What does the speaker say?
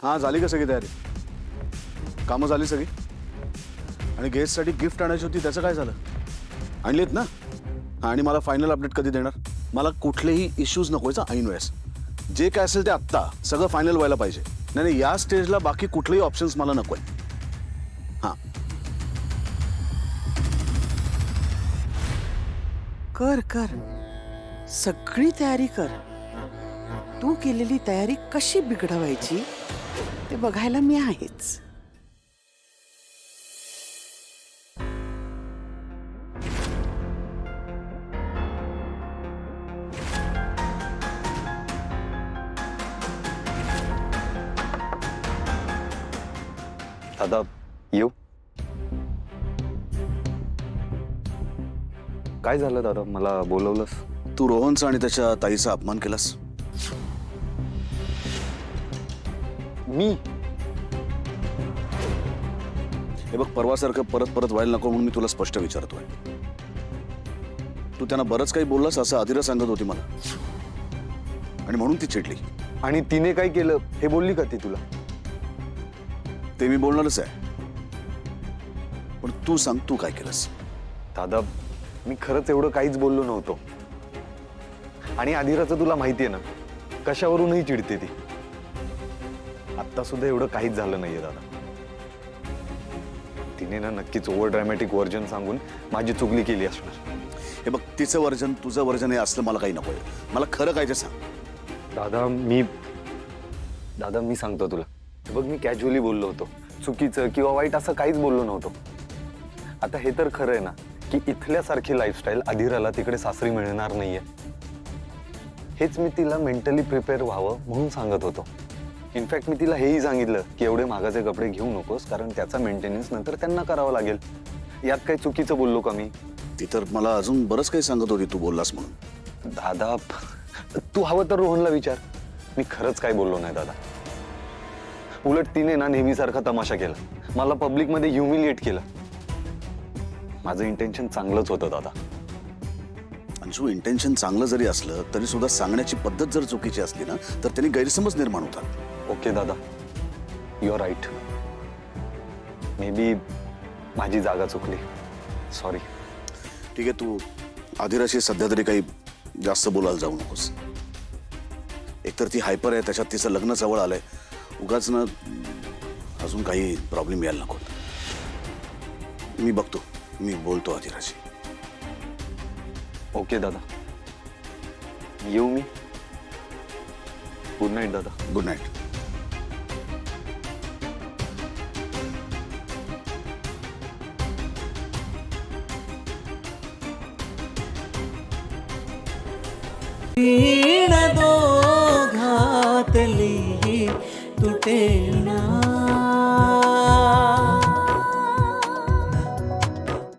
हां झाली का सगळी तयारी? कामं झाली सगळी? आणि गेस्टसाठी गिफ्ट आणायची होती त्याचं काय झालं? आणलीत ना? हां आणि मला फायनल अपडेट कधी देणार? मला कुठलेही इश्यूज नकोयचा ऐन वेळेस. जे काय असेल ते आत्ता सगळं फायनल व्हायला पाहिजे. नाही नाही या स्टेजला बाकी कुठलेही ऑप्शन्स मला नकोय. हां कर कर सगळी तयारी कर. तू केलेली तयारी कशी बिघडवायची ते बघायला मी आहेच. दादा येऊ. काय झालं दादा, मला बोलवलंस? तू रोहनचा आणि त्याच्या ताईचा अपमान केलास. मी? हे बघ परवासारखं परत परत व्हायला नको म्हणून मी तुला स्पष्ट विचारतोय. तू त्यांना बरंच काही बोललास असं आदिरा सांगत होती मला आणि म्हणून ती चिडली. आणि तिने काय केलं हे बोलली का ती तुला? ते मी बोलणारच आहे, पण तू सांग तू काय केलंस? दादा मी खरंच एवढं काहीच बोललो नव्हतो. आणि आदिराचं तुला माहितीये ना कशावरूनही चिडते ती. आत्ता सुद्धा एवढं काहीच झालं नाहीये दादा. तिने ना नक्कीच ओव्हर ड्रॅमॅटिक व्हर्जन सांगून माझी चुगली केली असणार. हे बघ तिचं वर्जन तुझं वर्जन हे असलं मला काही नकोय. मला खरं काय ते सांग. दादा मी सांगतो तुला. बघ मी कॅज्युअली बोललो होतो. चुकीचं किंवा वाईट असं काहीच बोललो नव्हतो. आता हे तर खरं आहे ना की इथल्यासारखी लाईफस्टाईल आदिराला तिकडे सासरी मिळणार नाहीये. हेच मी तिला मेंटली प्रिपेअर व्हावं म्हणून सांगत होतो. इनफॅक्ट मी तिला हेही सांगितलं की एवढे महागाचे कपडे घेऊ नकोस कारण त्याचा मेंटेनन्स नंतर त्यांना करावं लागेल. यात काही चुकीचं बोललो का मी? ती तर मला अजून बरंच काही सांगत होती तू बोललास म्हणून. दादा तू हवं तर रोहनला विचार. मी खरंच काय बोललो नाही दादा. उलट तिने ना नेहमीसारखा तमाशा केला. मला पब्लिकमध्ये ह्युमिलिएट केलं. माझं इंटेन्शन चांगलंच होतं दादा. अंशू इंटेन्शन चांगलं जरी असलं तरी सुद्धा सांगण्याची पद्धत जर चुकीची असली ना तर त्यांनी गैरसमज निर्माण होतात. ओके दादा you are right. Maybe माझी जागा चुकली. सॉरी. ठीक आहे तू आदिराशी सध्या तरी काही जास्त बोलायला जाऊ नकोस. एकतर ती हायपर आहे त्याच्यात तिचं लग्न जवळ आलंय. उगाच ना अजून काही प्रॉब्लेम यायला नको. मी बघतो मी बोलतो आदिराशी. ओके दादा येऊ मी. गुड नाईट दादा. Good night. वीण दोघातली तुटे ना.